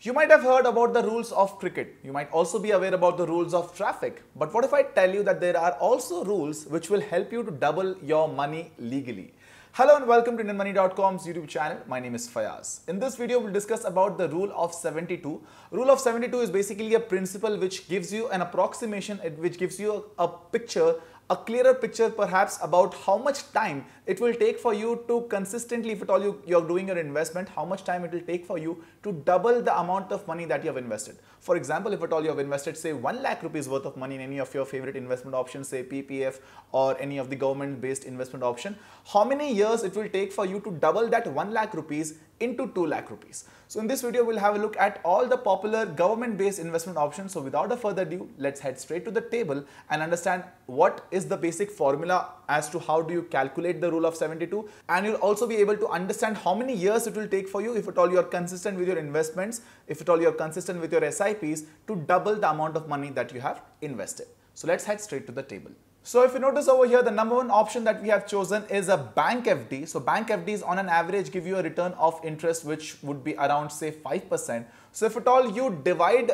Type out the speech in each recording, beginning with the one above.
You might have heard about the rules of cricket. You might also be aware about the rules of traffic. But what if I tell you that there are also rules which will help you to double your money legally? Hello and welcome to IndianMoney.com's YouTube channel. My name is Fayaz. In this video, we'll discuss about the rule of 72. Rule of 72 is basically a principle which gives you an approximation, which gives you a picture, a clearer picture perhaps about how much time it will take for you to consistently, if at all you're doing your investment, how much time it will take for you to double the amount of money that you have invested. For example, if at all you have invested say 1 lakh rupees worth of money in any of your favorite investment options, say PPF or any of the government based investment option, how many years it will take for you to double that 1 lakh rupees into 2 lakh rupees. So in this video, we'll have a look at all the popular government-based investment options. So without a further ado, let's head straight to the table and understand what is the basic formula as to how do you calculate the rule of 72. And you'll also be able to understand how many years it will take for you, if at all you're consistent with your investments, if at all you're consistent with your SIPs, to double the amount of money that you have invested. So let's head straight to the table. So if you notice over here, the number one option that we have chosen is a bank FD. So bank FDs on an average give you a return of interest which would be around say 5%. So if at all you divide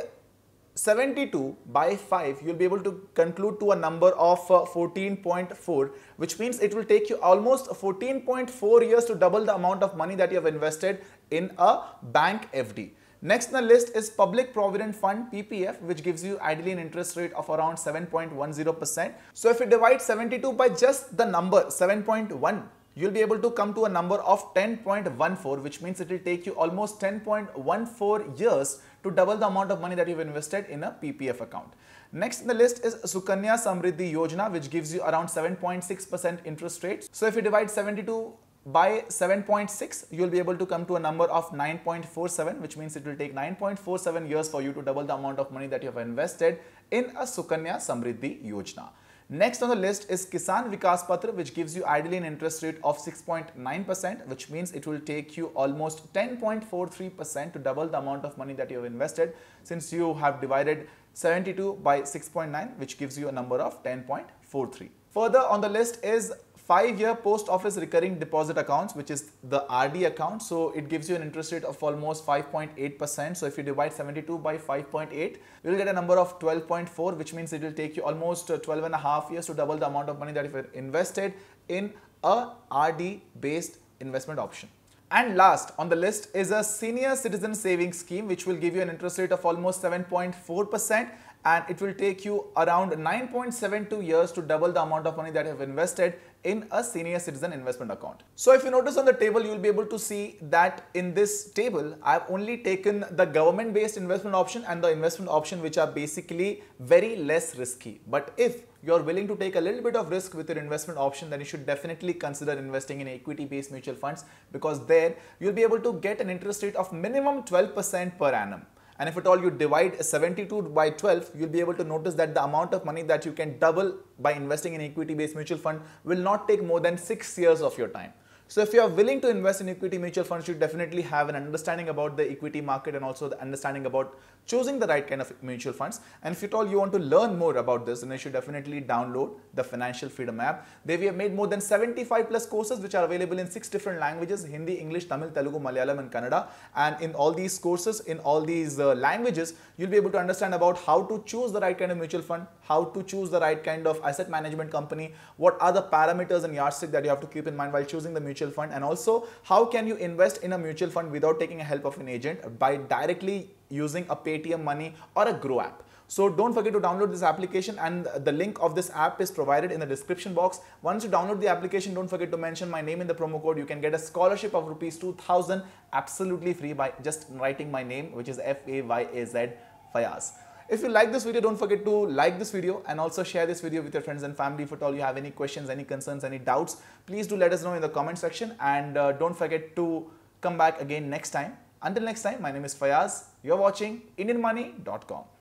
72 by 5, you'll be able to conclude to a number of 14.4, which means it will take you almost 14.4 years to double the amount of money that you have invested in a bank FD. Next on the list is Public Provident Fund PPF, which gives you ideally an interest rate of around 7.10%. So if you divide 72 by just the number 7.1, you'll be able to come to a number of 10.14, which means it will take you almost 10.14 years to double the amount of money that you've invested in a PPF account. Next on the list is Sukanya Samriddhi Yojana, which gives you around 7.6% interest rate. So if you divide 72 by 7.6, you'll be able to come to a number of 9.47, which means it will take 9.47 years for you to double the amount of money that you have invested in a Sukanya Samriddhi Yojana. Next on the list is Kisan Vikas Patra, which gives you ideally an interest rate of 6.9%, which means it will take you almost 10.43% to double the amount of money that you have invested, since you have divided 72 by 6.9, which gives you a number of 10.43. Further on the list is 5-year post office recurring deposit accounts, which is the RD account. So it gives you an interest rate of almost 5.8%. So if you divide 72 by 5.8, you'll get a number of 12.4, which means it will take you almost 12 and a half years to double the amount of money that you've invested in a RD based investment option. And last on the list is a senior citizen savings scheme, which will give you an interest rate of almost 7.4%. and it will take you around 9.72 years to double the amount of money that you have invested in a senior citizen investment account. So if you notice on the table, you will be able to see that in this table, I have only taken the government based investment option and the investment option which are basically very less risky. But if you're willing to take a little bit of risk with your investment option, then you should definitely consider investing in equity based mutual funds, because there you'll be able to get an interest rate of minimum 12% per annum. And if at all you divide 72 by 12, you'll be able to notice that the amount of money that you can double by investing in equity-based mutual fund will not take more than 6 years of your time. So if you are willing to invest in equity mutual funds, you definitely have an understanding about the equity market and also the understanding about choosing the right kind of mutual funds. And if at all you want to learn more about this, then you should definitely download the Financial Freedom app. There we have made more than 75 plus courses which are available in 6 different languages: Hindi, English, Tamil, Telugu, Malayalam and Kannada. And in all these courses, in all these languages, you'll be able to understand about how to choose the right kind of mutual fund, how to choose the right kind of asset management company, what are the parameters and yardstick that you have to keep in mind while choosing the mutual fund, and also how can you invest in a mutual fund without taking a help of an agent by directly using a Paytm Money or a Grow app. So don't forget to download this application, and the link of this app is provided in the description box. Once you download the application, don't forget to mention my name in the promo code. You can get a scholarship of rupees 2,000 absolutely free by just writing my name, which is Fayaz, Fayaz. If you like this video, don't forget to like this video and also share this video with your friends and family. If at all you have any questions, any concerns, any doubts, please do let us know in the comment section, and don't forget to come back again next time. Until next time, my name is Fayaz. You're watching IndianMoney.com.